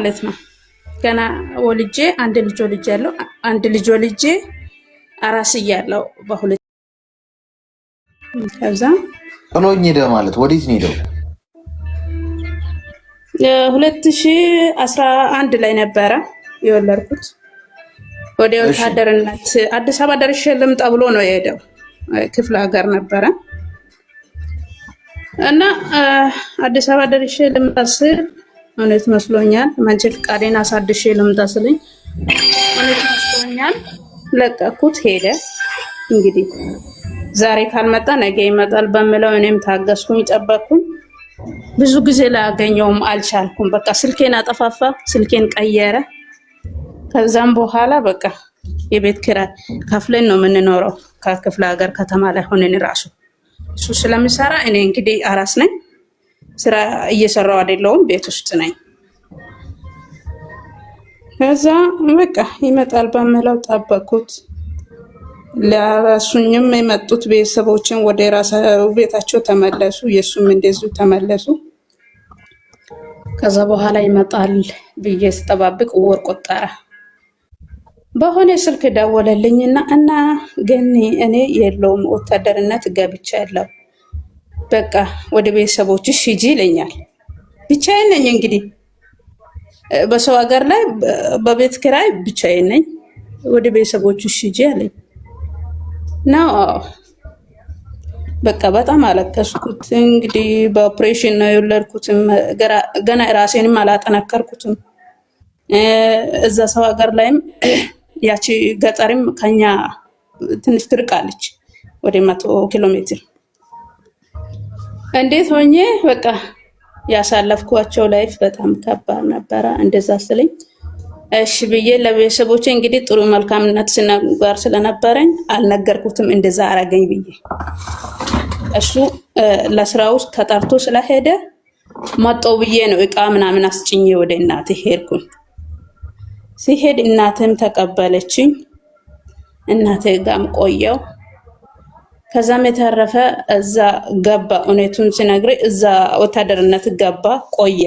ማለት ነው። ገና ወልጄ አንድ ልጅ ወልጄ አራስ እያለሁ በሁለት ከዛ ጥሎኝ ሄደ ማለት ወዴት ነው ሄደው? 2011 ላይ ነበረ የወለድኩት። ወደ ወታደርነት አዲስ አበባ ደርሼ ልምጣ ብሎ ነው የሄደው። ክፍለ ሀገር ነበረ እና አዲስ አበባ ደርሼ ልምጣ ስል እውነት መስሎኛል። መንጃ ፈቃዴን አሳድሼ ልምጣ ስልኝ እውነት መስሎኛል። ለቀኩት፣ ሄደ። እንግዲህ ዛሬ ካልመጣ ነገ ይመጣል በሚለው እኔም ታገስኩኝ፣ ጠበቅኩኝ። ብዙ ጊዜ ላገኘውም አልቻልኩም። በቃ ስልኬን አጠፋፋ፣ ስልኬን ቀየረ። ከዛም በኋላ በቃ የቤት ኪራይ ከፍለን ነው የምንኖረው። ከክፍለ ሀገር ከተማ ላይ ሆነን ራሱ እሱ ስለሚሰራ እኔ እንግዲህ አራስ ነኝ፣ ስራ እየሰራው አይደለሁም፣ ቤት ውስጥ ነኝ። ከዛ በቃ ይመጣል በሚለው ጠበቅኩት። ለራሱኝም የመጡት ቤተሰቦችን ወደ ራሳቸው ቤታቸው ተመለሱ፣ የሱም እንደዚሁ ተመለሱ። ከዛ በኋላ ይመጣል ብዬ ስጠባብቅ ወር ቆጠረ። በሆነ ስልክ ደወለልኝና እና ገኒ እኔ የለውም ወታደርነት ገብቻለሁ፣ በቃ ወደ ቤተሰቦችሽ ሂጂ ይለኛል። ብቻዬን ነኝ እንግዲህ በሰው ሀገር ላይ በቤት ኪራይ ብቻዬን ነኝ። ወደ ቤተሰቦችሽ ሂጂ አለኝ። ነው በቃ በጣም አለቀስኩት። እንግዲህ በኦፕሬሽን ነው የወለድኩትም፣ ገና ራሴንም አላጠነከርኩትም። እዛ ሰው ሀገር ላይም ያቺ ገጠርም ከኛ ትንሽ ትርቃለች፣ ወደ 100 ኪሎ ሜትር። እንዴት ሆኜ በቃ ያሳለፍኳቸው ላይፍ በጣም ከባድ ነበረ። እንደዛ ስለኝ እሺ ብዬ ለቤተሰቦቼ እንግዲህ ጥሩ መልካምነት ስነጋር ስለነበረኝ አልነገርኩትም፣ እንደዛ አረገኝ ብዬ። እሱ ለስራ ውስጥ ተጠርቶ ስለሄደ መጣው ብዬ ነው እቃ ምናምን አስጭኜ ወደ እናቴ ሄድኩኝ። ሲሄድ እናቴም ተቀበለችኝ፣ እናቴ ጋም ቆየው። ከዛም የተረፈ እዛ ገባ። እውነቱን ሲነግረኝ እዛ ወታደርነት ገባ፣ ቆየ።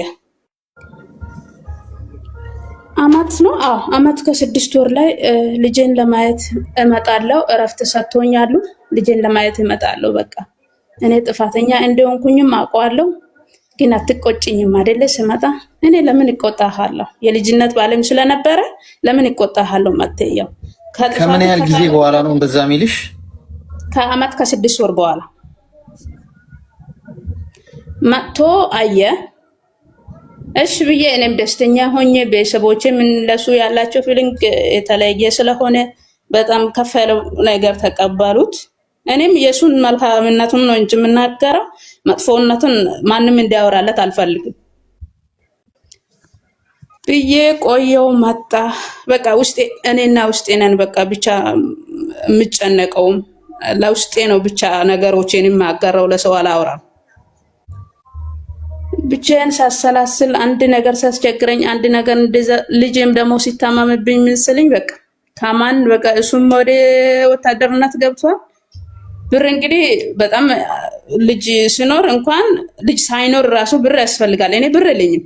አመት ነው። አመት ከ6 ወር ላይ ልጄን ለማየት እመጣለሁ። እረፍት ሰጥቶኛሉ። ልጄን ለማየት እመጣለሁ። በቃ እኔ ጥፋተኛ እንደሆንኩኝም አውቀዋለሁ። ግን አትቆጭኝም አይደለ? ስመጣ እኔ ለምን እቆጣሃለሁ? የልጅነት ባለም ስለነበረ ለምን እቆጣሃለሁ? መተያው ከምን ያህል ጊዜ በኋላ ነው እንደዛ የሚልሽ? ከአመት ከ6 ወር በኋላ መጥቶ አየ። እሺ ብዬ እኔም ደስተኛ ሆኜ ቤተሰቦቼ ምን ለሱ ያላቸው ፊሊንግ የተለየ ስለሆነ በጣም ከፍ ያለው ነገር ተቀበሉት። እኔም የሱን መልካምነቱን ነው እንጂ የምናገረው መጥፎነቱን ማንም እንዲያወራለት አልፈልግም ብዬ ቆየው። መጣ። በቃ ውስጤ እኔና ውስጤ ነን። በቃ ብቻ የምጨነቀውም ለውስጤ ነው። ብቻ ነገሮቼን የማጋራው ለሰው አላወራም። ብቻዬን ሳሰላስል አንድ ነገር ሳስቸግረኝ አንድ ነገር እንደዛ ልጄም ደግሞ ሲታመምብኝ ምን ስልኝ በቃ ታማን በቃ እሱም ወደ ወታደርነት ገብቷል። ብር እንግዲህ በጣም ልጅ ሲኖር እንኳን ልጅ ሳይኖር ራሱ ብር ያስፈልጋል። እኔ ብር የለኝም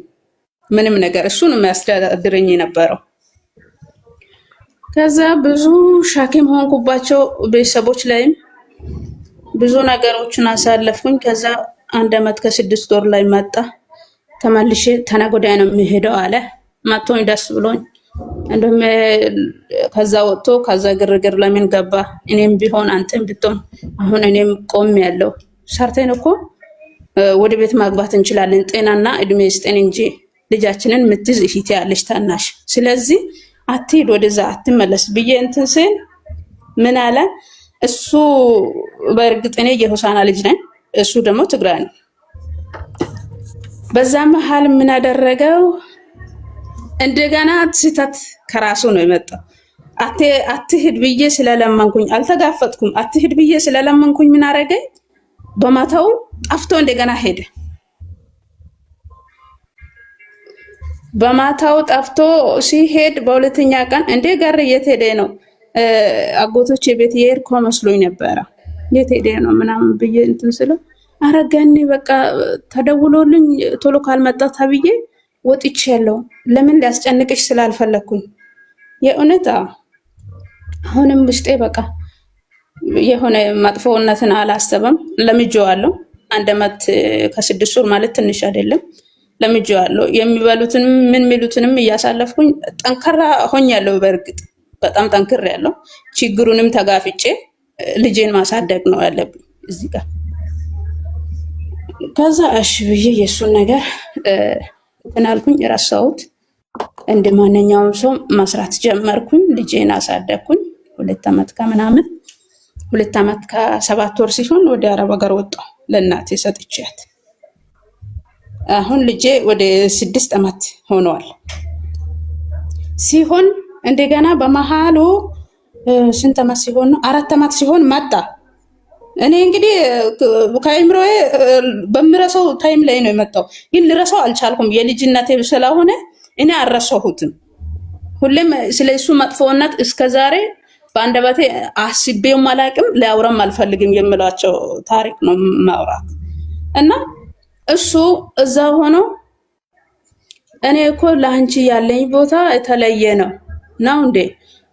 ምንም ነገር፣ እሱን የሚያስተዳድረኝ የነበረው። ከዛ ብዙ ሻኪም ሆንኩባቸው ቤተሰቦች ላይም ብዙ ነገሮችን አሳለፍኩኝ። ከዛ 1 አመት ከ6 ወር ላይ መጣ። ተመልሼ ተነገ ወዲያ ነው የሚሄደው አለ። መጥቶኝ ደስ ብሎኝ እንደም ከዛ ወጥቶ ከዛ ግርግር ለምን ገባ? እኔም ቢሆን አንተም ብትሆን አሁን እኔም ቆም ያለው ሰርተን እኮ ወደ ቤት ማግባት እንችላለን። ጤናና እድሜ ስጠን እንጂ ልጃችንን ምትዝ እህት ያለሽ ታናሽ፣ ስለዚህ አትሄድ ወደዛ አትመለስ ብዬ እንትን ስል ምን አለ እሱ። በእርግጥ እኔ የሆሳና ልጅ ነኝ፣ እሱ ደግሞ ትግራይ ነው። በዛ መሃል ምን አደረገው? እንደገና ስህተት ከራሱ ነው የመጣው። አትሄድ ብዬ ስለለመንኩኝ አልተጋፈጥኩም። አትሄድ ብዬ ስለለመንኩኝ ምን አረገኝ? በማታው ጠፍቶ እንደገና ሄደ። በማታው ጠፍቶ ሲሄድ በሁለተኛ ቀን እንዴ ጋር የት ሄደ ነው? አጎቶቼ ቤት የሄድኩ መስሎኝ ነበረ። የት ሄደ ነው ምናምን ብዬ እንትን ስለው አረጋኒ በቃ ተደውሎልኝ ቶሎ ካልመጣ ተብዬ ወጥቻለሁ። ለምን ሊያስጨንቅሽ ስላልፈለኩኝ የእውነት አሁንም ውስጤ በቃ የሆነ መጥፎነትን አላሰበም። ለምጄዋለሁ። 1 ዓመት ከ6 ወር ማለት ትንሽ አይደለም። ለምጄዋለሁ። የሚበሉትን ምን ሚሉትንም እያሳለፍኩኝ ጠንካራ ሆኛለሁ። በእርግጥ በጣም ጠንክሬያለሁ። ችግሩንም ተጋፍጬ ልጄን ማሳደግ ነው ያለብኝ እዚህ ጋር። ከዛ እሺ ብዬ የሱን ነገር እንትን አልኩኝ፣ ረሳሁት። እንደ ማንኛውም ሰው መስራት ጀመርኩኝ። ልጄን አሳደግኩኝ 2 ዓመት ከምናምን 2 ዓመት ከ7 ወር ሲሆን ወደ አረብ ሀገር ወጣሁ ለእናቴ ሰጥቻት። አሁን ልጄ ወደ 6 ዓመት ሆኗል ሲሆን እንደገና በመሃሉ ስንት ዓመት ሲሆን ነው 4 ዓመት ሲሆን መጣ። እኔ እንግዲህ ከአይምሮዬ በምረሳው ታይም ላይ ነው የመጣው፣ ግን ልረሳው አልቻልኩም። የልጅነቴ ስለሆነ እኔ አልረሳሁትም። ሁሌም ስለሱ መጥፎነት እስከዛሬ በአንደበቴ አስቤውም አላውቅም፣ ሊያወራም አልፈልግም የምላቸው ታሪክ ነው ማውራት። እና እሱ እዛ ሆኖ እኔ እኮ ለአንቺ ያለኝ ቦታ የተለየ ነው እንዴ?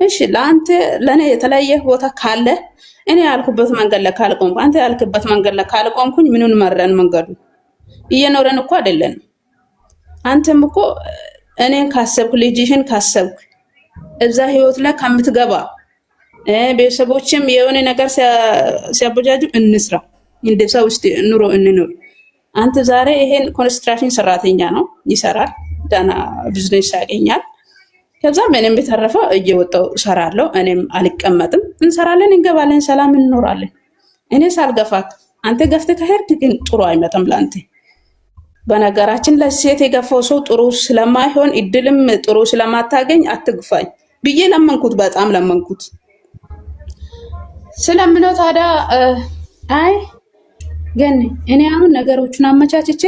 እሺ ለአንተ ለኔ የተለየ ቦታ ካለ እኔ ያልኩበት መንገድ ላይ ካልቆምኩ፣ አንተ ያልክበት መንገድ ላይ ካልቆምኩኝ ምኑን መረን? መንገዱ እየኖረን እኮ አይደለንም። አንተም እኮ እኔን ካሰብክ ልጅህን ካሰብክ እዛ ህይወት ላይ ከምትገባ ቤተሰቦችም የሆነ ነገር ሲያበጃጁ እንስራ፣ እንደዛ ውስጥ ኑሮ እንኑር። አንተ ዛሬ ይሄን ኮንስትራክሽን ሰራተኛ ነው ይሰራል፣ ዳና ቢዝነስ ያገኛል። ከዛ ምንም በተረፈ እየወጣው እሰራለሁ። እኔም አልቀመጥም፣ እንሰራለን፣ እንገባለን፣ ሰላም እንኖራለን። እኔ ሳልገፋት አንተ ገፍተህ ከሄድክ ግን ጥሩ አይመጣም ለአንተ። በነገራችን ለሴት የገፋው ሰው ጥሩ ስለማይሆን እድልም ጥሩ ስለማታገኝ አትግፋኝ ብዬ ለመንኩት፣ በጣም ለመንኩት። ስለምነው ታዲያ አይ ግን እኔ አሁን ነገሮችን አመቻችቼ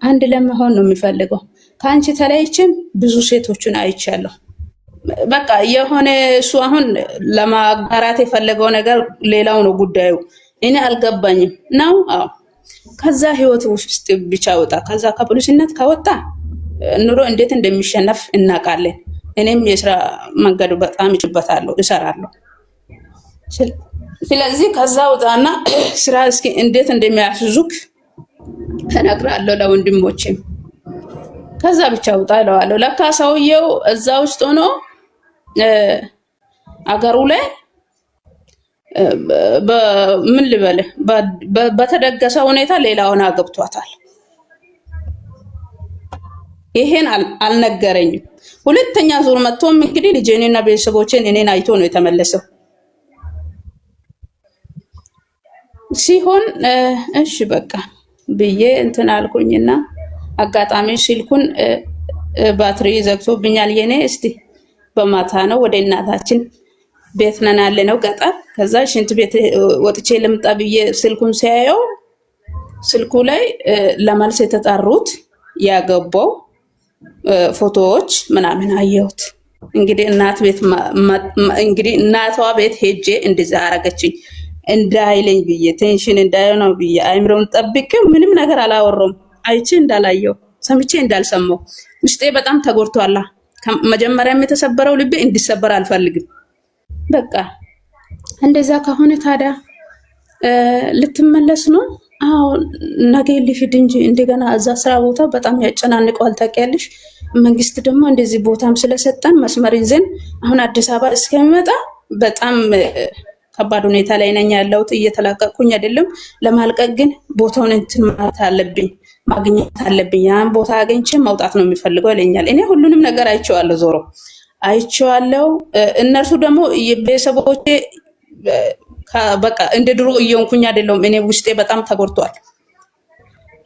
አንድ ለመሆን ነው የሚፈልገው። ከአንቺ ተለይቼም ብዙ ሴቶችን አይቻለሁ። በቃ የሆነ እሱ አሁን ለማጋራት የፈለገው ነገር ሌላው ነው ጉዳዩ። እኔ አልገባኝም ነው። አዎ ከዛ ህይወት ውስጥ ብቻ ወጣ። ከዛ ከፖሊስነት ከወጣ ኑሮ እንዴት እንደሚሸነፍ እናውቃለን። እኔም የስራ መንገዱ በጣም ይችበታለሁ፣ እሰራለሁ። ስለዚህ ከዛ ወጣና ስራ እስኪ እንዴት እንደሚያስዙክ እነግራለሁ ለወንድሞቼም። ከዛ ብቻ ወጣ እለዋለሁ። ለካ ሰውየው እዛ ውስጥ ሆኖ አገሩ ላይ ምን ልበልህ በተደገሰ ሁኔታ ሌላውን አገብቷታል። ይሄን አልነገረኝም። ሁለተኛ ዙር መጥቶም እንግዲህ ልጄንና ቤተሰቦቼን እኔን አይቶ ነው የተመለሰው ሲሆን እሺ በቃ ብዬ እንትን አልኩኝና አጋጣሚ ስልኩን ባትሪ ዘግቶብኛል የኔ። እስቲ በማታ ነው ወደ እናታችን ቤት ነን ያለነው ገጠር። ከዛ ሽንት ቤት ወጥቼ ልምጣ ብዬ ስልኩን ሲያየው ስልኩ ላይ ለመልስ የተጣሩት ያገባው ፎቶዎች ምናምን አየሁት። እንግዲህ እንግዲህ እናቷ ቤት ሄጄ እንደዛ አረገችኝ እንዳይለኝ ብዬ ቴንሽን እንዳይሆነው ብዬ አይምሮን ጠብቄ ምንም ነገር አላወራም። አይቼ እንዳላየው ሰምቼ እንዳልሰማው ውስጤ በጣም ተጎድቷል። መጀመሪያም የተሰበረው ልቤ እንዲሰበር አልፈልግም። በቃ እንደዛ ከሆነ ታዲያ ልትመለስ ነው? አዎ ነገ ልሂድ እንጂ እንደገና እዛ ስራ ቦታ በጣም ያጨናንቀዋል ታውቂያለሽ። መንግስት ደግሞ እንደዚህ ቦታም ስለሰጠን መስመር ይዘን አሁን አዲስ አበባ እስከሚመጣ በጣም ከባድ ሁኔታ ላይ ነኝ ያለሁት። እየተላቀቅኩኝ አይደለም። ለማልቀቅ ግን ቦታውን እንትን ማለት አለብኝ፣ ማግኘት አለብኝ። ያን ቦታ አገኝቼ መውጣት ነው የሚፈልገው ይለኛል። እኔ ሁሉንም ነገር አይቼዋለሁ፣ ዞሮ አይቼዋለሁ። እነርሱ ደግሞ ቤተሰቦቼ በቃ እንደ ድሮ እየሆንኩኝ አይደለም። እኔ ውስጤ በጣም ተጎድቷል።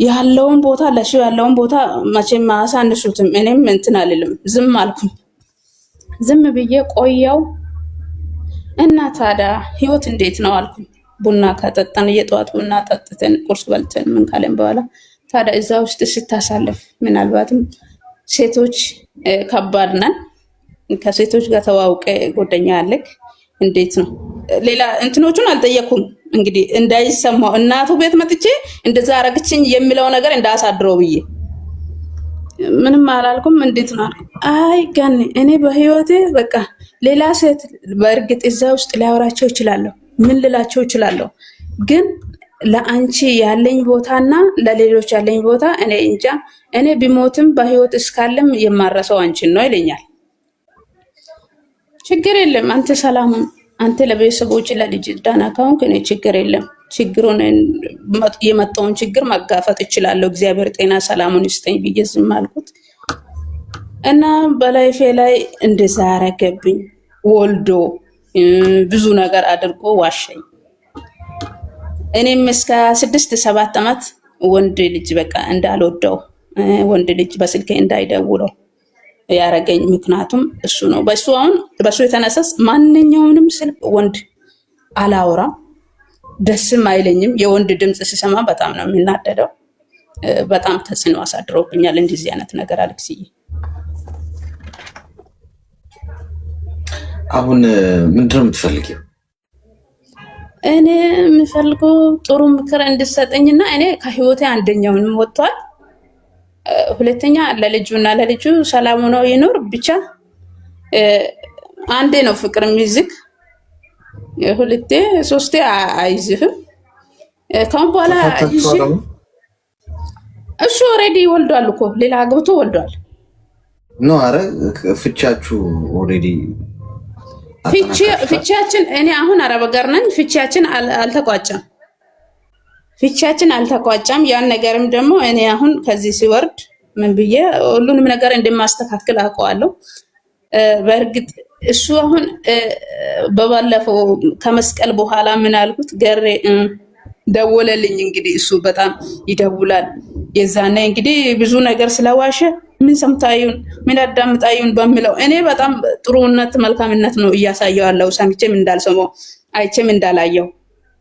ያለውን ቦታ ለሱ ያለውን ቦታ መቼም አያሳንሱትም። እኔም እንትን አልልም፣ ዝም አልኩኝ። ዝም ብዬ ቆየው እና ታዲያ ህይወት እንዴት ነው አልኩኝ። ቡና ከጠጣን የጠዋት ቡና ጠጥተን ቁርስ በልተን ምን ካለን በኋላ ታዲያ እዛ ውስጥ ስታሳልፍ ምናልባትም ሴቶች ከባድ ነን። ከሴቶች ጋር ተዋውቀ ጓደኛ አለክ እንዴት ነው? ሌላ እንትኖቹን አልጠየኩም። እንግዲህ እንዳይሰማው እናቱ ቤት መጥቼ እንደዛ አረግችኝ የሚለው ነገር እንዳሳድረው ብዬ ምንም አላልኩም። እንዴት ነው? አይ ገኒ እኔ በህይወቴ በቃ ሌላ ሴት በእርግጥ እዛ ውስጥ ሊያወራቸው ይችላለሁ፣ ምን ልላቸው ይችላለሁ። ግን ለአንቺ ያለኝ ቦታና ለሌሎች ያለኝ ቦታ እኔ እንጃ። እኔ ቢሞትም በህይወት እስካለም የማረሰው አንቺን ነው ይለኛል። ችግር የለም አንተ ሰላሙን አንተ ለቤተሰቦች ለልጅ ዳና ካሁን እኔ ችግር የለም። ችግሩን የመጣውን ችግር መጋፈጥ እችላለሁ። እግዚአብሔር ጤና ሰላሙን ይስጠኝ ብዬ ዝም አልኩት እና በላይፌ ላይ እንደዛ አረገብኝ። ወልዶ ብዙ ነገር አድርጎ ዋሸኝ። እኔም እስከ 6-7 ዓመት ወንድ ልጅ በቃ እንዳልወደው ወንድ ልጅ በስልኬ እንዳይደውለው ያረገኝ ምክንያቱም እሱ ነው። በሱ የተነሳስ ማንኛውንም ስልክ ወንድ አላወራም፣ ደስም አይለኝም። የወንድ ድምፅ ሲሰማ በጣም ነው የሚናደደው። በጣም ተጽዕኖ አሳድሮብኛል እንደዚህ አይነት ነገር አልክስዬ። አሁን ምንድን ነው የምትፈልጊው? እኔ የምፈልገው ጥሩ ምክር እንድሰጠኝና እኔ ከህይወቴ አንደኛውንም ወጥቷል። ሁለተኛ ለልጁ ሰላም ነው ይኖር ብቻ። አንዴ ነው ፍቅር የሚይዝክ፣ ሁለቴ ሶስቴ አይዝህም። ካሁን በኋላ እሱ ኦልሬዲ ወልዷል እኮ ሌላ አግብቶ ወልዷል። ኖ አረ ፍቻችሁ ኦልሬዲ ፍቻችን እኔ አሁን አረብ ጋር ነኝ። ፍቻችን አልተቋጨም። ያን ነገርም ደግሞ እኔ አሁን ከዚህ ሲወርድ ምን ብዬ ሁሉንም ነገር እንደማስተካከል አውቀዋለሁ። በእርግጥ እሱ አሁን በባለፈው ከመስቀል በኋላ ምን አልኩት ገሬ ደወለልኝ። እንግዲህ እሱ በጣም ይደውላል። የዛኔ እንግዲህ ብዙ ነገር ስለዋሸ ምን ሰምታዩን ምን አዳምጣዩን በሚለው እኔ በጣም ጥሩነት መልካምነት ነው እያሳየው ያለው። ሰምቼም እንዳልሰማው አይቼም እንዳላየው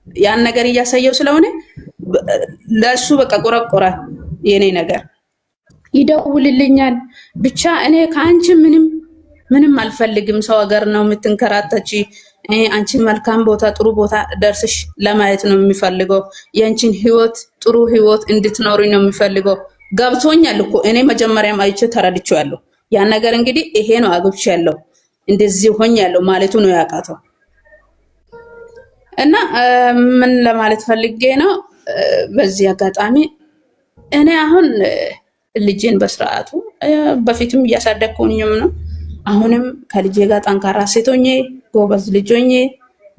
ያን ነገር እያሳየው ስለሆነ ለሱ በቃ ቆረቆረ። የኔ ነገር ይደውልልኛል። ብቻ እኔ ከአንቺ ምንም አልፈልግም። ሰው ሀገር ነው የምትንከራተች። አንቺ መልካም ቦታ ጥሩ ቦታ ደርስሽ ለማየት ነው የሚፈልገው። የአንቺን ህይወት ጥሩ ህይወት እንድትኖሪ ነው የሚፈልገው። ገብቶኛል እኮ እኔ መጀመሪያም አይቼ ተረድቼዋለሁ። ያን ነገር እንግዲህ ይሄ ነው አግብቻለሁ እንደዚህ ሆኛለሁ ማለቱ ነው ያቃተው። እና ምን ለማለት ፈልጌ ነው በዚህ አጋጣሚ እኔ አሁን ልጄን በስርዓቱ በፊትም እያሳደግኩኝም ነው። አሁንም ከልጄ ጋር ጠንካራ ሴት ሆኜ ጎበዝ ልጅ ሆኜ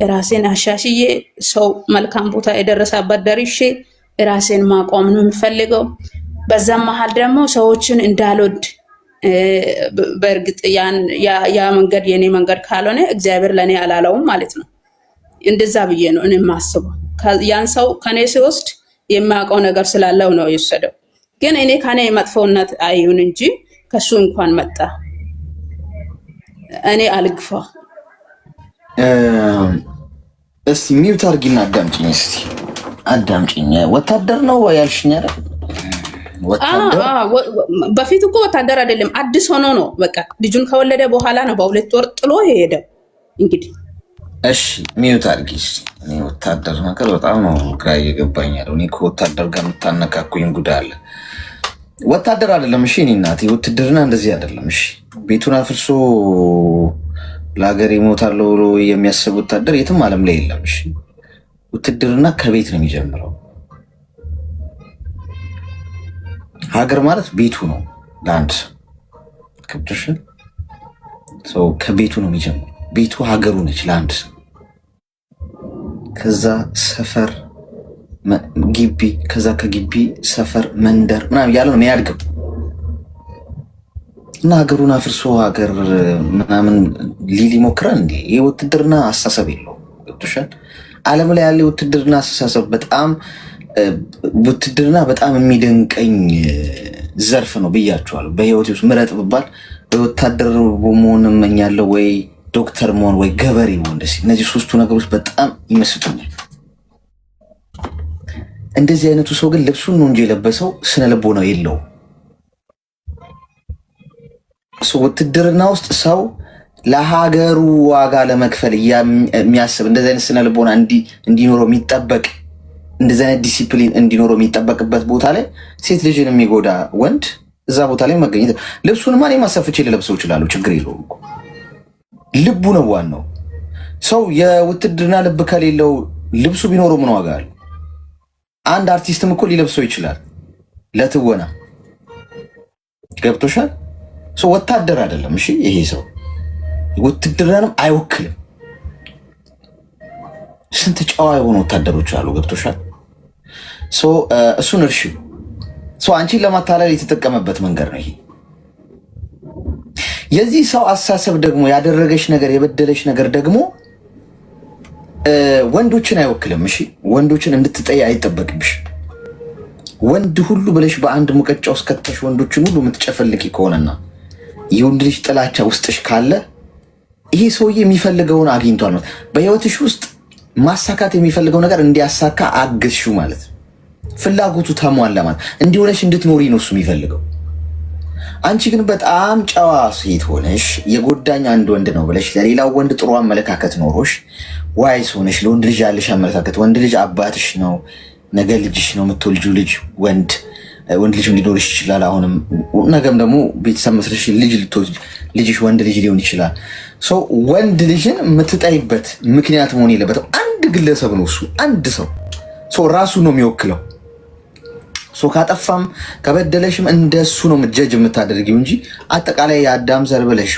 ራሴን አሻሽዬ ሰው መልካም ቦታ የደረሰበት ደርሼ ራሴን ማቆም ነው የምፈልገው። በዛም መሀል ደግሞ ሰዎችን እንዳልወድ በእርግጥ ያ መንገድ የኔ መንገድ ካልሆነ እግዚአብሔር ለኔ አላለውም ማለት ነው። እንደዛ ብዬ ነው እኔ የማስበው። ያን ሰው ከኔ ሲወስድ የሚያውቀው ነገር ስላለው ነው የወሰደው። ግን እኔ ከኔ መጥፎነት አይሁን እንጂ ከሱ እንኳን መጣ እኔ አልግፋ። እስቲ ሚውት አድርጊና አዳምጪኝ። እስቲ አዳምጪኝ። ወታደር ነው ያልሽኝ አይደል? በፊት እኮ ወታደር አይደለም አዲስ ሆኖ ነው በቃ ልጁን ከወለደ በኋላ ነው በ2 ወር ጥሎ ሄደ። እንግዲህ እሺ ሚውት አድርጊ። እኔ ወታደር ነገር በጣም ነው ግራ እየገባኝ ያለው። እኔ ከወታደር ጋር የምታነካኩኝ ጉዳይ አለ። ወታደር አይደለም እሺ። እኔ እናቴ ውትድርና እንደዚህ አይደለም እሺ። ቤቱን አፍርሶ ለሀገር ይሞታለሁ ብሎ የሚያስብ ወታደር የትም ዓለም ላይ የለም እሺ። ውትድርና ከቤት ነው የሚጀምረው። ሀገር ማለት ቤቱ ነው ለአንድ ሰው ከቤቱ ነው የሚጀምረው። ቤቱ ሀገሩ ነች ለአንድ ሰው። ከዛ ሰፈር ግቢ፣ ከዛ ከግቢ ሰፈር መንደር ምናምን እያለ ነው የሚያድገው እና ሀገሩን አፍርሶ ሀገር ምናምን ሊል ይሞክራል እንዴ? ይህ ውትድርና አስተሳሰብ የለውም። ገብቶሻል? ዓለም ላይ ያለ ውትድርና አስተሳሰብ ውትድርና በጣም የሚደንቀኝ ዘርፍ ነው ብያቸዋለሁ። በህይወት ውስጥ ምረጥ ብባል ወታደር መሆን እመኛለሁ ወይ ዶክተር መሆን ወይ ገበሬ መሆን። ደስ እነዚህ 3ቱ ነገሮች በጣም ይመስጡኛል። እንደዚህ አይነቱ ሰው ግን ልብሱን ነው እንጂ የለበሰው ስነ ልቦናው የለውም። ውትድርና ውስጥ ሰው ለሀገሩ ዋጋ ለመክፈል የሚያስብ እንደዚህ አይነት ስነ ልቦና እንዲኖረው የሚጠበቅ እንደዚህ አይነት ዲሲፕሊን እንዲኖረው የሚጠበቅበት ቦታ ላይ ሴት ልጅን የሚጎዳ ወንድ እዛ ቦታ ላይ መገኘት። ልብሱንማ እኔ ማሰፍቼ ልለብሰው እችላለሁ፣ ችግር የለውም እኮ ልቡ ነው ዋናው። ሰው የውትድርና ልብ ከሌለው ልብሱ ቢኖረው ምን ዋጋ አለው? አንድ አርቲስትም እኮ ሊለብሰው ይችላል ለትወና። ገብቶሻል? ሰው ወታደር አይደለም። እሺ ይሄ ሰው ውትድርናንም አይወክልም። ስንት ጨዋ የሆኑ ወታደሮች አሉ። ገብቶሻል? እሱን እርሺው። አንቺን ለማታለል የተጠቀመበት መንገድ ነው ይሄ። የዚህ ሰው አሳሰብ ደግሞ ያደረገሽ ነገር የበደለሽ ነገር ደግሞ ወንዶችን አይወክልም። እሺ ወንዶችን እንድትጠይ አይጠበቅብሽ። ወንድ ሁሉ ብለሽ በአንድ ሙቀጫ ውስጥ ከተሽ ወንዶችን ሁሉ የምትጨፈልቂ ከሆነና የወንድ ልጅ ጥላቻ ውስጥሽ ካለ ይሄ ሰውዬ የሚፈልገውን አግኝቷል ማለት በህይወትሽ ውስጥ ማሳካት የሚፈልገው ነገር እንዲያሳካ አግዝሽው ማለት ነው። ፍላጎቱ ተሟላ ማለት እንዲሆነሽ እንድትኖሪ ነው እሱ የሚፈልገው። አንቺ ግን በጣም ጨዋ ሴት ሆነሽ የጎዳኝ አንድ ወንድ ነው ብለሽ ለሌላው ወንድ ጥሩ አመለካከት ኖሮሽ ዋይስ ሆነሽ ለወንድ ልጅ ያለሽ አመለካከት ወንድ ልጅ አባትሽ ነው፣ ነገ ልጅሽ ነው፣ የምትወልጂው ልጅ ወንድ ልጅም ሊኖርሽ ይችላል። አሁንም ነገም ደግሞ ቤተሰብ መስርሽ ልጅሽ ወንድ ልጅ ሊሆን ይችላል። ወንድ ልጅን የምትጠይበት ምክንያት መሆን የለበትም። አንድ ግለሰብ ነው እሱ፣ አንድ ሰው ራሱ ነው የሚወክለው። ካጠፋም ከበደለሽም እንደሱ ነው ጀጅ የምታደርጊው እንጂ አጠቃላይ የአዳም ዘር ብለሽ